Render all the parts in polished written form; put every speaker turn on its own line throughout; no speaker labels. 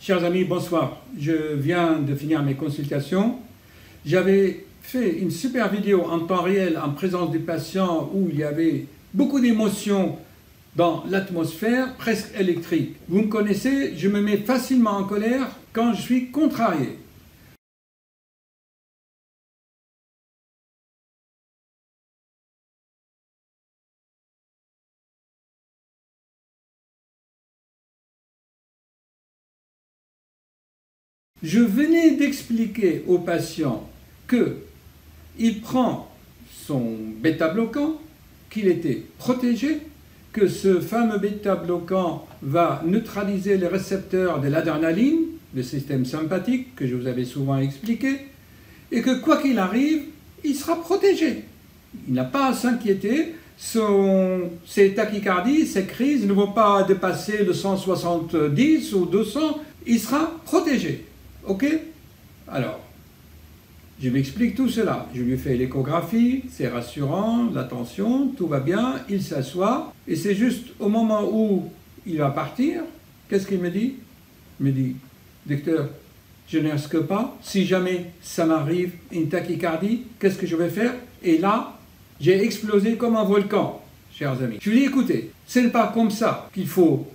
Chers amis, bonsoir. Je viens de finir mes consultations. J'avais fait une super vidéo en temps réel en présence du patient où il y avait beaucoup d'émotions dans l'atmosphère, presque électrique. Vous me connaissez, je me mets facilement en colère quand je suis contrarié. Je venais d'expliquer au patient qu'il prend son bêta-bloquant, qu'il était protégé, que ce fameux bêta-bloquant va neutraliser les récepteurs de l'adrénaline, le système sympathique que je vous avais souvent expliqué, et que quoi qu'il arrive, il sera protégé. Il n'a pas à s'inquiéter, ses tachycardies, ses crises ne vont pas dépasser le 170 ou 200, il sera protégé. Ok? Alors, je lui explique tout cela. Je lui fais l'échographie, c'est rassurant, la tension, tout va bien, il s'assoit. Et c'est juste au moment où il va partir, qu'est-ce qu'il me dit? Il me dit, docteur, je ne risque pas. Si jamais ça m'arrive une tachycardie, qu'est-ce que je vais faire? Et là, j'ai explosé comme un volcan, chers amis. Je lui dis, écoutez, ce n'est pas comme ça qu'il faut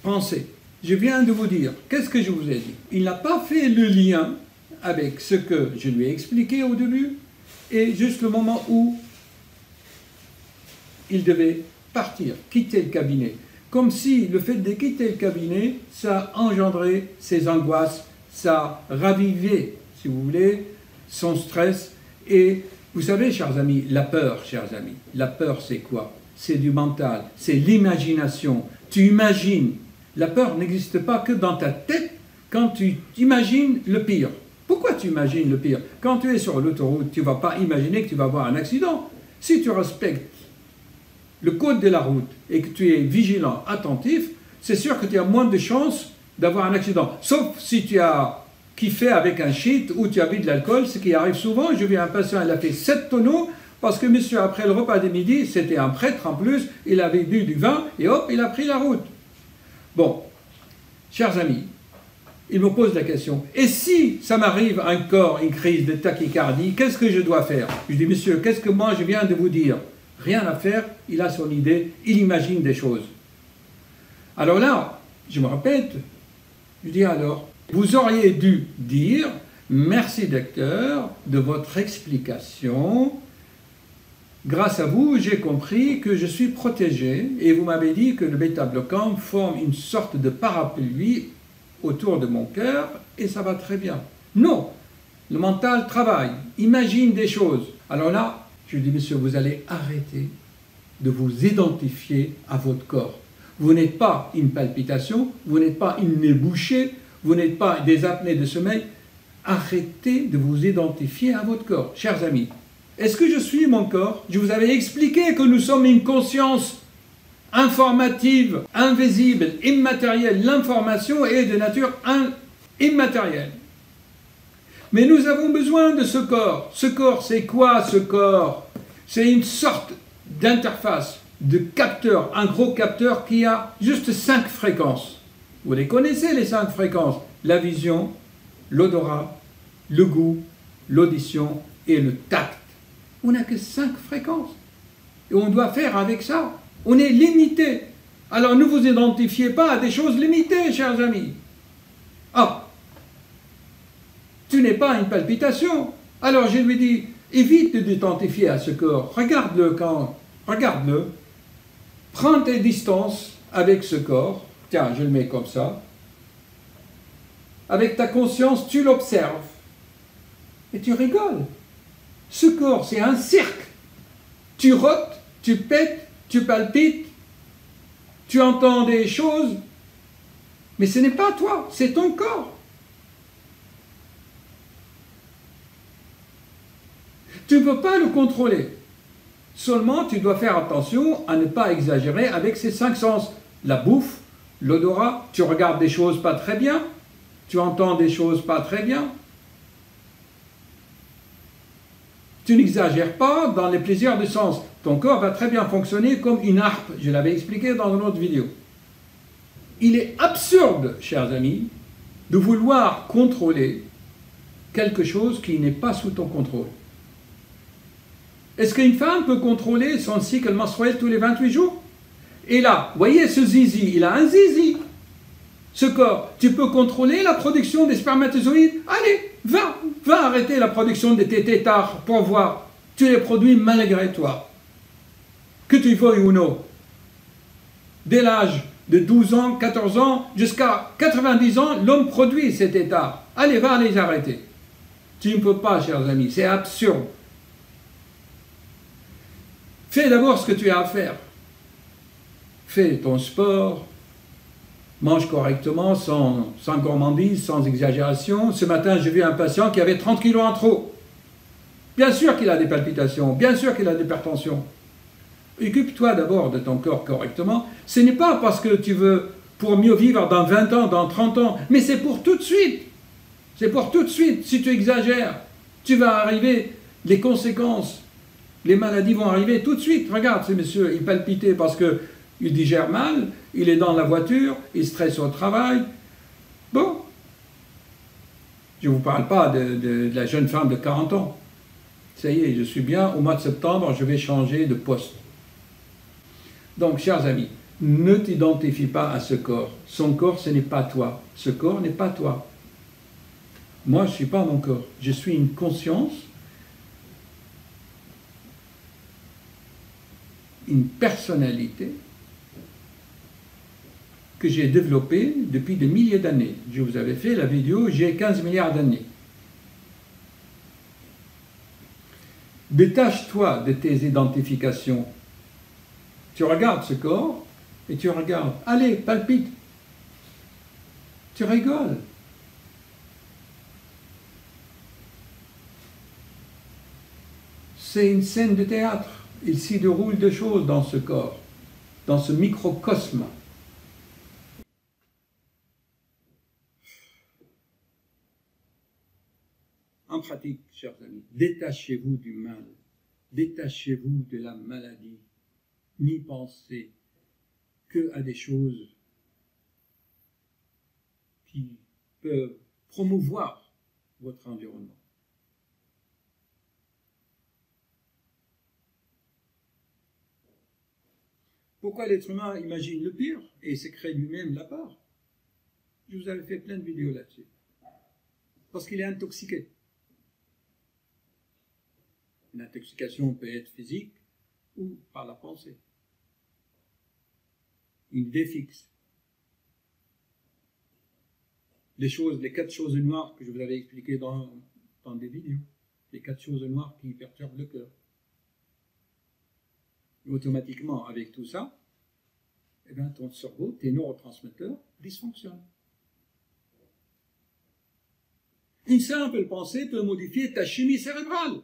penser. Je viens de vous dire, qu'est-ce que je vous ai dit? Il n'a pas fait le lien avec ce que je lui ai expliqué au début et juste le moment où il devait partir, quitter le cabinet. Comme si le fait de quitter le cabinet, ça engendrait ses angoisses, ça ravivait, si vous voulez, son stress. Et vous savez, chers amis, la peur, la peur c'est quoi? C'est du mental, c'est l'imagination. Tu imagines. La peur n'existe pas que dans ta tête quand tu imagines le pire. Pourquoi tu imagines le pire? Quand tu es sur l'autoroute, tu ne vas pas imaginer que tu vas avoir un accident. Si tu respectes le code de la route et que tu es vigilant, attentif, c'est sûr que tu as moins de chances d'avoir un accident. Sauf si tu as kiffé avec un shit ou tu as bu de l'alcool, ce qui arrive souvent. Je vis un patient, il a fait 7 tonneaux parce que monsieur, après le repas de midi, c'était un prêtre en plus, il avait bu du vin et hop, il a pris la route. Bon, chers amis, il me pose la question, et si ça m'arrive encore une crise de tachycardie, qu'est-ce que je dois faire? Je dis, monsieur, qu'est-ce que moi je viens de vous dire? Rien à faire, il a son idée, il imagine des choses. Alors là, je me répète, je dis alors, vous auriez dû dire, merci docteur de votre explication. Grâce à vous, j'ai compris que je suis protégé et vous m'avez dit que le bêta-bloquant forme une sorte de parapluie autour de mon cœur et ça va très bien. Non, le mental travaille, imagine des choses. Alors là, je dis, monsieur, vous allez arrêter de vous identifier à votre corps. Vous n'êtes pas une palpitation, vous n'êtes pas une nez bouchée, vous n'êtes pas des apnées de sommeil. Arrêtez de vous identifier à votre corps, chers amis. Est-ce que je suis mon corps? Je vous avais expliqué que nous sommes une conscience informative, invisible, immatérielle. L'information est de nature immatérielle. Mais nous avons besoin de ce corps. Ce corps, c'est quoi ce corps? C'est une sorte d'interface, de capteur, un gros capteur qui a juste 5 fréquences. Vous les connaissez les 5 fréquences? La vision, l'odorat, le goût, l'audition et le tact. On n'a que 5 fréquences. Et on doit faire avec ça. On est limité. Alors ne vous identifiez pas à des choses limitées, chers amis. Ah, tu n'es pas une palpitation. Alors je lui dis, évite de t'identifier à ce corps. Regarde-le regarde-le. Prends tes distances avec ce corps. Tiens, je le mets comme ça. Avec ta conscience, tu l'observes. Et tu rigoles. Ce corps, c'est un cirque. Tu rotes, tu pètes, tu palpites, tu entends des choses, mais ce n'est pas toi, c'est ton corps. Tu ne peux pas le contrôler. Seulement, tu dois faire attention à ne pas exagérer avec ces 5 sens. La bouffe, l'odorat, tu regardes des choses pas très bien, tu entends des choses pas très bien. Tu n'exagères pas dans les plaisirs de sens. Ton corps va très bien fonctionner comme une harpe. Je l'avais expliqué dans une autre vidéo. Il est absurde, chers amis, de vouloir contrôler quelque chose qui n'est pas sous ton contrôle. Est-ce qu'une femme peut contrôler son cycle menstruel tous les 28 jours? Et là, voyez ce zizi, il a un zizi. Ce corps, tu peux contrôler la production des spermatozoïdes? Allez, va arrêter la production de tes tétards pour voir. Tu les produis malgré toi. Que tu veuilles ou non. Dès l'âge de 12 ans, 14 ans, jusqu'à 90 ans, l'homme produit ces tétards. Allez, va les arrêter. Tu ne peux pas, chers amis, c'est absurde. Fais d'abord ce que tu as à faire. Fais ton sport, mange correctement, sans gourmandise, sans exagération. Ce matin, j'ai vu un patient qui avait 30 kilos en trop. Bien sûr qu'il a des palpitations, bien sûr qu'il a des hypertensions. Occupe-toi d'abord de ton corps correctement. Ce n'est pas parce que tu veux pour mieux vivre dans 20 ans, dans 30 ans, mais c'est pour tout de suite. C'est pour tout de suite. Si tu exagères, tu vas arriver, les conséquences, les maladies vont arriver tout de suite. Regarde ce monsieur, il palpitait parce qu'il digère mal, il est dans la voiture, il stresse au travail. Bon, je ne vous parle pas de la jeune femme de 40 ans. Ça y est, je suis bien, au mois de septembre, je vais changer de poste. Donc, chers amis, ne t'identifie pas à ce corps. Son corps, ce n'est pas toi. Ce corps n'est pas toi. Moi, je ne suis pas mon corps. Je suis une conscience, une personnalité que j'ai développée depuis des milliers d'années. Je vous avais fait la vidéo, j'ai 15 milliards d'années. Détache-toi de tes identifications. Tu regardes ce corps et tu regardes. Allez, palpite. Tu rigoles. C'est une scène de théâtre. Il s'y déroule des choses dans ce corps, dans ce microcosme. En pratique, chers amis, détachez-vous du mal, détachez-vous de la maladie, n'y pensez que à des choses qui peuvent promouvoir votre environnement. Pourquoi l'être humain imagine le pire et se crée lui-même la peur? Je vous avais fait plein de vidéos là-dessus. Parce qu'il est intoxiqué. Une intoxication peut être physique ou par la pensée. Une idée fixe. Les 4 choses noires que je vous avais expliquées dans des vidéos. Les 4 choses noires qui perturbent le cœur. Automatiquement, avec tout ça, eh bien, ton cerveau, tes neurotransmetteurs dysfonctionnent. Une simple pensée peut modifier ta chimie cérébrale.